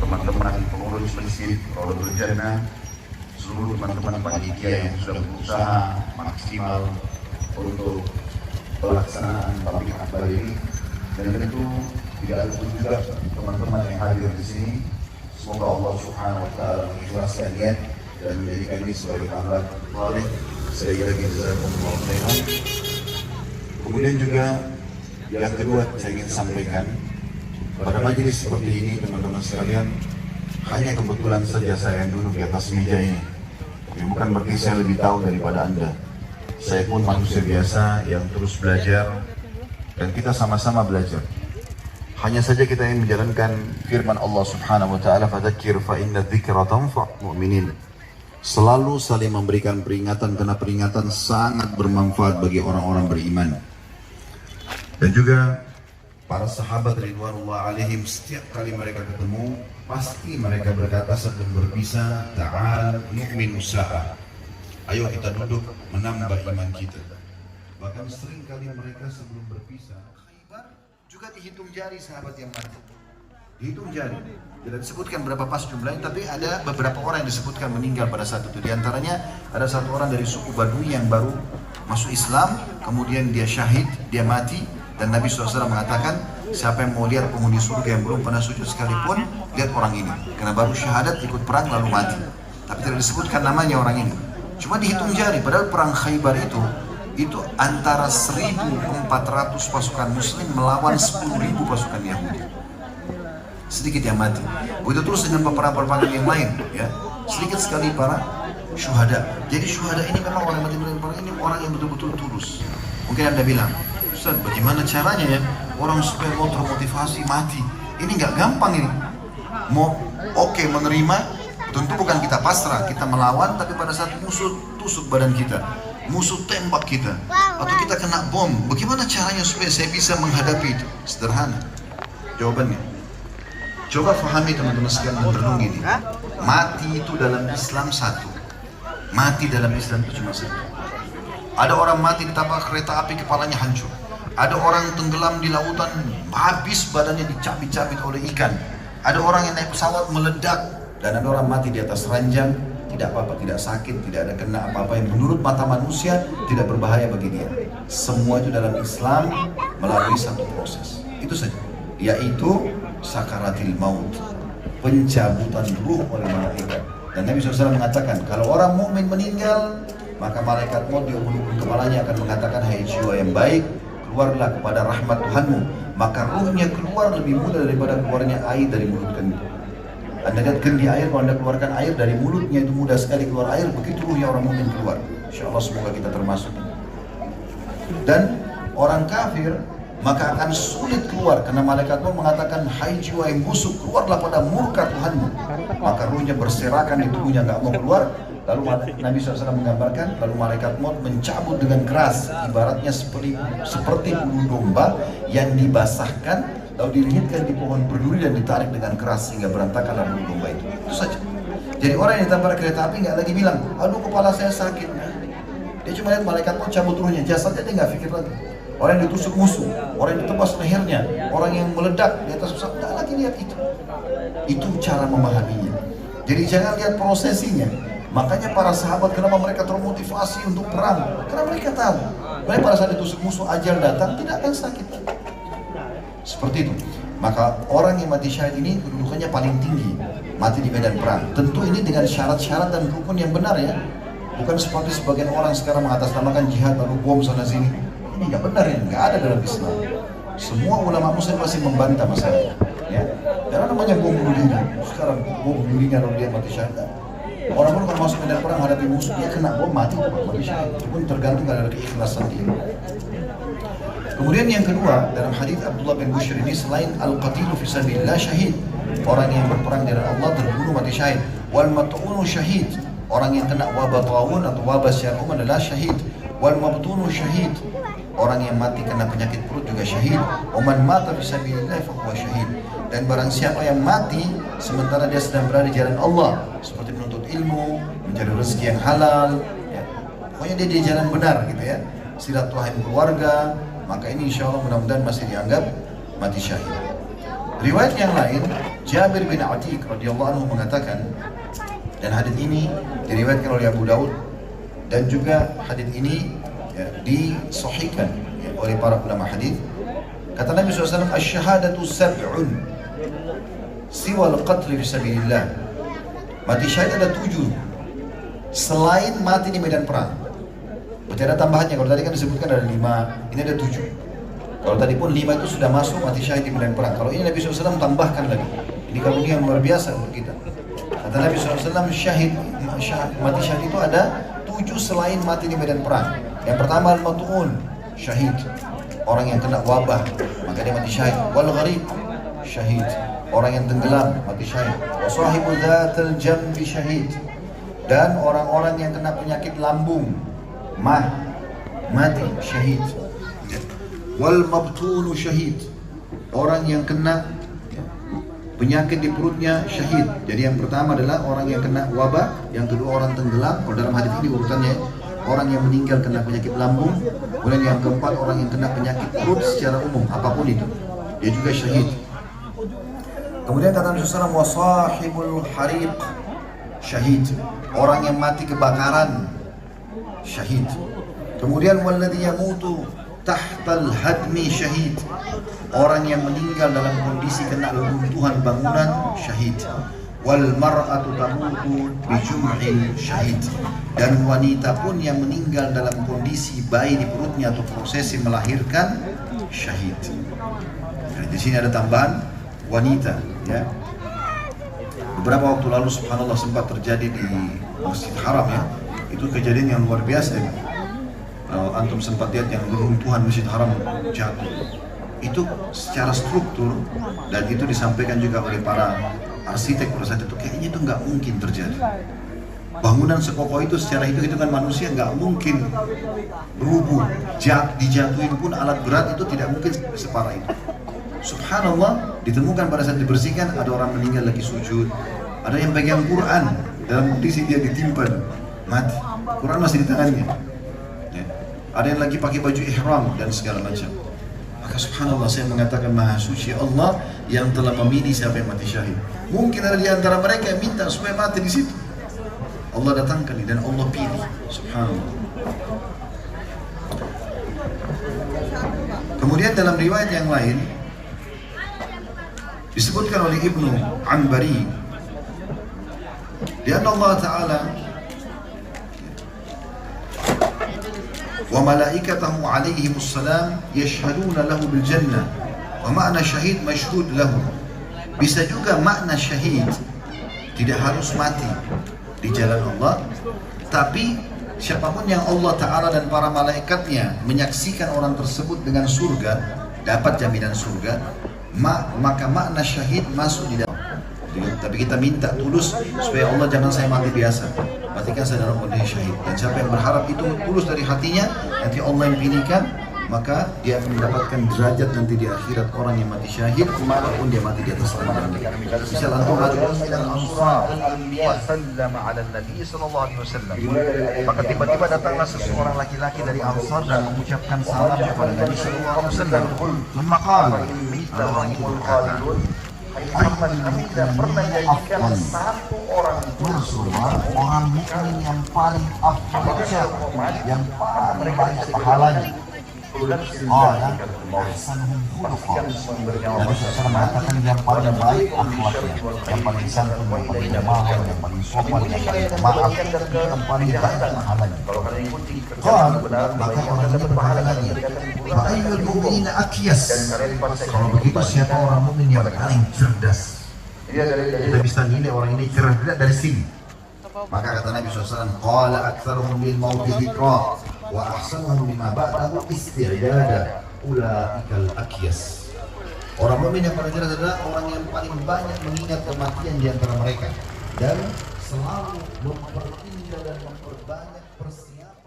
teman-teman pengurus masjid Raudhatul Jannah, seluruh teman-teman panitia yang sudah berusaha maksimal untuk pelaksanaan tabligh akbar ini, dan tentu tidak lupa juga teman-teman yang hadir di sini. Semoga Allah Subhanahu wa taala mengikhlaskan niat dan menjadikan ini sebagai amal saleh. Sekali lagi jazakumullahu khairan. Kemudian juga yang kedua saya ingin sampaikan, pada majelis seperti ini teman-teman sekalian, hanya kebetulan saja saya yang duduk di atas meja ini. Tapi bukan berarti saya lebih tahu daripada Anda. Saya pun manusia biasa yang terus belajar, dan kita sama-sama belajar. Hanya saja kita ingin menjalankan firman Allah Subhanahu wa taala, "Fadzakir fa inna dzikra tanfa'ul mu'minin." Selalu saling memberikan peringatan, karena peringatan sangat bermanfaat bagi orang-orang beriman. Dan juga para sahabat ridwanullah alaihim, setiap kali mereka ketemu, pasti mereka berkata sebelum berpisah, "Ta'al nu'min usaha." Ayo kita duduk menambah iman kita. Bahkan sering kali mereka sebelum berpisah, juga dihitung jari sahabat yang mati. Dihitung jari. Tidak disebutkan berapa pas jumlahnya, tapi ada beberapa orang yang disebutkan meninggal pada saat itu. Di antaranya ada satu orang dari suku Badui yang baru masuk Islam, kemudian dia syahid, dia mati, dan Nabi SAW mengatakan, siapa yang mau lihat penghuni surga yang belum pernah sujud sekalipun, lihat orang ini. Karena baru syahadat, ikut perang lalu mati. Tapi tidak disebutkan namanya orang ini. Cuma dihitung jari, padahal perang Khaybar itu antara 1.400 pasukan muslim melawan 10.000 pasukan Yahudi. Sedikit yang mati. Begitu terus dengan peperangan yang lain, ya. Sedikit sekali para syuhada. Jadi syuhada ini memang orang mati dalam perang ini orang yang betul-betul tulus. Mungkin Anda bilang, "Ustaz, bagaimana caranya ya orang supaya mau termotivasi mati? Ini nggak gampang ini." Mau menerima, tentu bukan kita pasrah, kita melawan, tapi pada saat musuh tusuk badan kita, musuh tembak kita, atau kita kena bom, bagaimana caranya supaya saya bisa menghadapi itu? Sederhana jawabannya. Coba pahami teman-teman sekalian dan renungi ini. Mati itu dalam Islam satu. Mati dalam Islam itu cuma satu. Ada orang mati ditabrak kereta api, kepalanya hancur. Ada orang tenggelam di lautan, habis badannya dicabik-cabik oleh ikan. Ada orang yang naik pesawat meledak, dan ada orang mati di atas ranjang, tidak apa-apa, tidak sakit, tidak ada kena apa-apa yang menurut mata manusia tidak berbahaya bagi dia. Semua itu dalam Islam melalui satu proses. Itu saja, yaitu sakaratil maut, pencabutan ruh oleh malaikat. Dan Nabi SAW mengatakan, kalau orang mukmin meninggal, maka malaikat maut di ujung kepalanya akan mengatakan, "Hai jiwa yang baik, keluarlah kepada rahmat Tuhanmu." Maka ruhnya keluar lebih mudah daripada keluarnya air dari mulut kendi. Anda lihat kendi air, kalau Anda keluarkan air dari mulutnya itu mudah sekali keluar air, begitu ruhnya orang mukmin keluar. Insyaallah semoga kita termasuk. Dan orang kafir maka akan sulit keluar, karena malaikat pun mengatakan, "Hai jiwa yang busuk, keluarlah pada murka Tuhanmu." Maka ruhnya berserakan di tubuhnya, nggak mau keluar. Lalu Nabi SAW menggambarkan, lalu malaikat maut mencabut dengan keras, ibaratnya seperti bulu domba yang dibasahkan, lalu dilihatkan di pohon berduri dan ditarik dengan keras sehingga berantakanlah bulu domba itu. Itu saja. Jadi orang yang ditabrak kereta api nggak lagi bilang, "Aduh kepala saya sakit." Dia cuma lihat malaikat maut cabut ruhnya, jasadnya dia nggak pikir lagi. Orang yang ditusuk musuh, orang yang ditebas lehernya, orang yang meledak di atas pesawat, nggak lagi lihat itu. Itu cara memahaminya. Jadi jangan lihat prosesinya. Makanya para sahabat kenapa mereka termotivasi untuk perang? Karena mereka tahu, mereka pada saat ditusuk musuh ajal datang tidak akan sakit. Seperti itu. Maka orang yang mati syahid ini kedudukannya paling tinggi, mati di medan perang. Tentu ini dengan syarat-syarat dan rukun yang benar ya. Bukan seperti sebagian orang sekarang mengatasnamakan jihad lalu bom sana sini. Ini nggak benar ya, nggak ada dalam Islam. Semua ulama muslim masih membantah masalah ya. Karena namanya bom bunuh diri. Sekarang bom bunuh dirinya kalau dia mati syahid. Orang kalau masuk medan perang hadapi musuh, dia kena bom mati syahid. Itu pun tergantung dari keikhlasan dia. Kemudian yang kedua, dalam hadis Abdullah bin Bushr ini, selain al-qatilu fi sabilillah syahid, orang yang berperang di jalan Allah terbunuh mati syahid. Wal mat'unu syahid, orang yang kena wabah taun atau wabah secara umum adalah syahid. Wal mabtunu syahid, orang yang mati kena penyakit perut juga syahid. Wa man mata fi sabilillah fa huwa syahid. Dan barang siapa yang mati sementara dia sedang berada di jalan Allah, seperti menuntut ilmu, mencari rezeki yang halal, ya. Pokoknya dia di jalan benar gitu ya, silaturahim keluarga, maka ini insya Allah mudah-mudahan masih dianggap mati syahid. Riwayat yang lain, Jabir bin Atiq radhiyallahu anhu mengatakan, dan hadis ini diriwayatkan oleh Abu Daud, dan juga hadis ini disahihkan oleh para ulama hadis. Kata Nabi SAW, "Asy-syahadatu sab'un siwa al-qatl fi sabilillah." Mati syahid ada 7 selain mati di medan perang. Berarti ada tambahannya. Kalau tadi kan disebutkan ada 5, ini ada 7. Kalau tadi pun 5 itu sudah masuk mati syahid di medan perang. Kalau ini Nabi SAW tambahkan lagi. Ini karunia yang luar biasa untuk kita. Kata Nabi SAW, mati syahid itu ada 7 selain mati di medan perang. Yang pertama al-mat'un, syahid, orang yang kena wabah maka dia mati syahid. Wal gharib, syahid, orang yang tenggelam mati syahid. Wa sahibu dzatal jambi, syahid, dan orang-orang yang kena penyakit lambung mati syahid. Wal mabtunu, syahid, orang yang kena penyakit di perutnya syahid. Jadi yang pertama adalah orang yang kena wabah, yang kedua orang tenggelam. Kalau dalam hadis ini urutannya orang yang meninggal kena penyakit lambung, kemudian yang keempat orang yang kena penyakit perut secara umum, apapun itu, dia juga syahid. Kemudian kata Nabi SAW, wasahibul hariq, syahid, orang yang mati kebakaran, syahid. Kemudian walladhi yamutu tahtal hadmi, syahid, orang yang meninggal dalam kondisi kena reruntuhan bangunan, syahid. Wal mar'atu tamutu bijum'in, syahid, dan wanita pun yang meninggal dalam kondisi bayi di perutnya atau prosesi melahirkan, syahid. Nah, di sini ada tambahan wanita, ya. Beberapa waktu lalu subhanallah sempat terjadi di Masjid Haram, ya. Itu kejadian yang luar biasa, ya. Antum sempat lihat yang reruntuhan Masjid Haram jatuh. Itu secara struktur, dan itu disampaikan juga oleh para arsitek pada saat itu, kayaknya itu nggak mungkin terjadi. Bangunan sekokoh itu secara hitung-hitungan manusia nggak mungkin rubuh, dijatuhin pun alat berat itu tidak mungkin separah itu. Subhanallah, ditemukan pada saat dibersihkan ada orang meninggal lagi sujud, ada yang pegang Quran dalam kondisi dia ditimpa mati, Quran masih di tangannya, ya. Ada yang lagi pakai baju ihram dan segala macam. Maka subhanallah, saya mengatakan maha suci Allah yang telah memilih siapa yang mati syahid. Mungkin ada di antara mereka yang minta supaya mati di situ. Allah datangkan dan Allah pilih. Subhanallah. Kemudian dalam riwayat yang lain disebutkan oleh Ibnu Anbari, dan Allah Ta'ala wa malaikatahu alaihimus salam yashhaduna lahu bil jannah, wa makna syahid mashhud lahu. Bisa juga makna syahid tidak harus mati di jalan Allah, tapi siapapun yang Allah Ta'ala dan para malaikatnya menyaksikan orang tersebut dengan surga, dapat jaminan surga, maka makna syahid masuk di dalam. Tapi kita minta tulus supaya Allah jangan saya mati biasa, matikan saya dalam kondisi syahid. Dan siapa yang berharap itu tulus dari hatinya, nanti Allah yang pilihkan, maka dia akan mendapatkan derajat nanti di akhirat orang yang mati syahid, walaupun dia mati di atas jalan. Misal antum mati dan Ansar sallama ala Nabi sallallahu alaihi wasallam, maka tiba-tiba datanglah seseorang laki-laki dari Ansar dan mengucapkan salam kepada Nabi sallallahu alaihi wasallam. Maka orang itu berkata, Muhammad, kami tidak pernah jadikan satu orang orang mukmin yang paling afdal, yang paling banyak pahalanya. Ahsanuhum khuluqan. Nabi SAW mengatakan yang paling baik akhlaknya, yang paling santun, yang paling dermawan, yang paling sopan, yang paling maaf, yang paling baik pahalanya. Maka orang ini berpahala lagi. Fa'ayyul mu'minina akyas. Kalau begitu siapa orang mukmin yang paling cerdas? Kita bisa nilai orang ini cerdas dari sini. Maka kata Nabi SAW, qala aktsaruhum lil mauti dzikra wa ahsanuhum lima ba'dahu isti'dada, ulaikal akyas. Orang mukmin yang paling cerdas adalah orang yang paling banyak mengingat kematian di antara mereka dan selalu mempertindak dan memperbanyak persiapan